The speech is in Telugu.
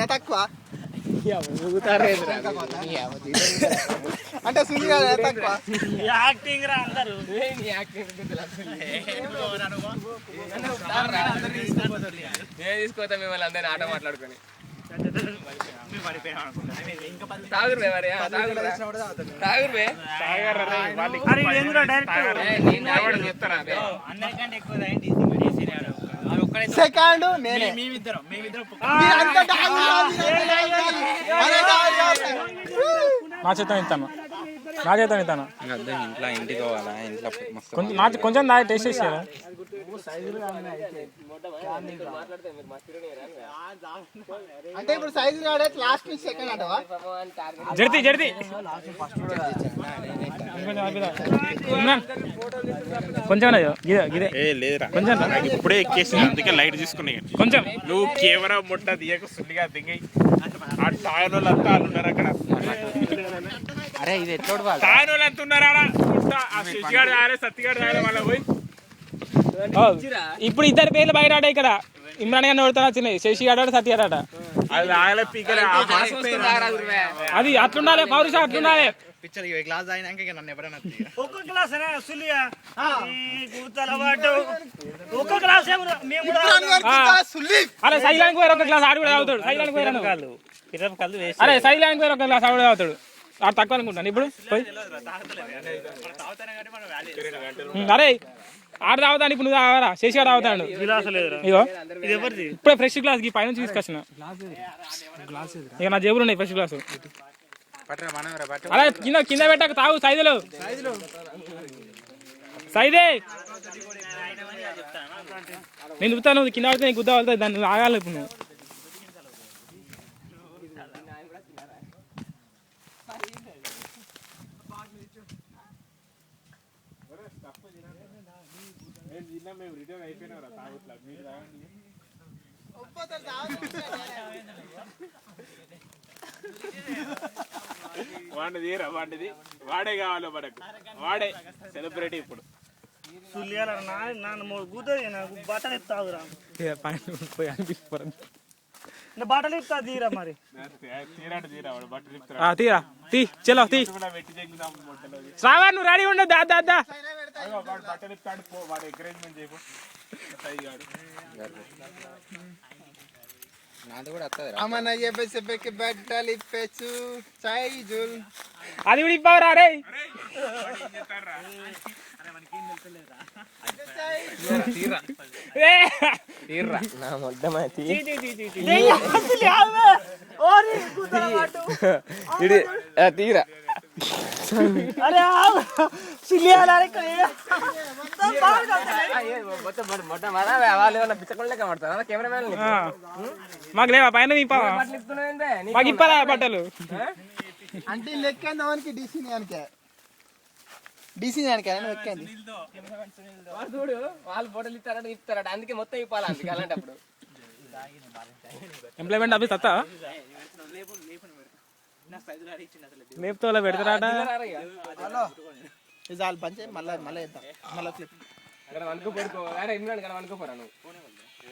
తక్కువ అంటే సునీల్ గారు తక్కువ యాక్టింగ్ రా అందరూ తీసుకోతా మిమ్మల్ని అందరినీ ఆట మాట్లాడుకొని తాగురు సెకండ్ నా చేత ఇస్తాను ఇంట్లో ఇంటికి పోవాలా ఇంట్లో కొంచెం దాకా టేస్ట్ చేసారా అంటే ఇప్పుడు సైజు రాడే లాస్ట్ సెకండ్ అంటవా జడితి కొంచెం లేదురా కొంచెం ఇప్పుడే ఎక్కేసింది అందుకే లైట్ తీసుకున్నాయి కొంచెం నువ్వు కెమెరా ముట్ట తీయక సుల్లిగా దిగి ఆ తాయిన వాళ్ళంతా వాళ్ళు ఉన్నారు అక్కడ అరే ఇది ఎట్లా తాయిన వాళ్ళంతా ఉన్నారు ఆడ శశిగాడు రాలే సత్తిగాడు రాలే వాళ్ళ పోయి ఇప్పుడు ఇద్దరు పేర్లు బయట ఆడ ఇక్కడ ఇమ్రాన్ గారిని ఓడుతా వచ్చినాయి శశి ఆడాడు సత్య ఆడాట అది రాగలే పీకలే అది అట్లుండాలి పౌరుష అట్లుండాలి గ్లాస్ అయినాక నన్ను ఎవరైనా ఒక్క గ్లాస్ ఒక్క గ్లాస్ అరే సైలానికి పోయారు ఒక గ్లాస్ ఆడు కూడా తాగుతాడు సైలానికి పోయారు అరే సైలానికి పోయారు ఒక గ్లాస్ ఆడు కూడా తాగుతాడు ఆడు తక్కువ అనుకుంటాను ఇప్పుడు అరే ఆడు తాగుతాను ఇప్పుడు నువ్వు తాగరా శశి ఆడు తాగుతాడు ఇగో ఇప్పుడే ఫ్రెష్ గ్లాస్ పైన తీసుకొచ్చిన ఇక నా జేబులు ఉన్నాయి ఫ్రెష్ గ్లాసు అరే కింద పెట్టక తాగు సైదులు సైదే నేను చెప్తాను కింద పడితే నీకు గుద్ద వెళ్తాయి దాన్ని ఆగాలి ఇప్పుడు నువ్వు వాడిది వాడే కావాలి మనకు వాడే సెలబ్రిటీ ఇప్పుడు బట్టలు ఇస్తావురా బట్టలు ఇస్తా తీరా మరి తీరా తీ చలో తీ శ్రావణ్ నువ్వు రెడీ ఉండదు దా బట్టలు ఇస్తాడు వాడు ఎంకరేజ్మెంట్ చేయకు అమన చెప్పేకి బట్టలు ఇప్పచ్చు సైజుల్ అది కూడా ఇవ్వరా రే తీరా మాకు లేవా పైన మాకు ఇప్పాలా బట్టలు అంటే లెక్కండి అవనికి డీసీ ఎక్కండి చూడు వాళ్ళు ఫోటోలు ఇస్తారట అందుకే మొత్తం ఇప్పాలి అందుకే అలాంటప్పుడు ఎంప్లాయ్మెంట్ ఆఫీస్ అత్తా లేపుతో పెడతారాట చాలు పంచే మళ్ళీ ఇద్దాం మళ్ళీ అనుకోపోరా నువ్వు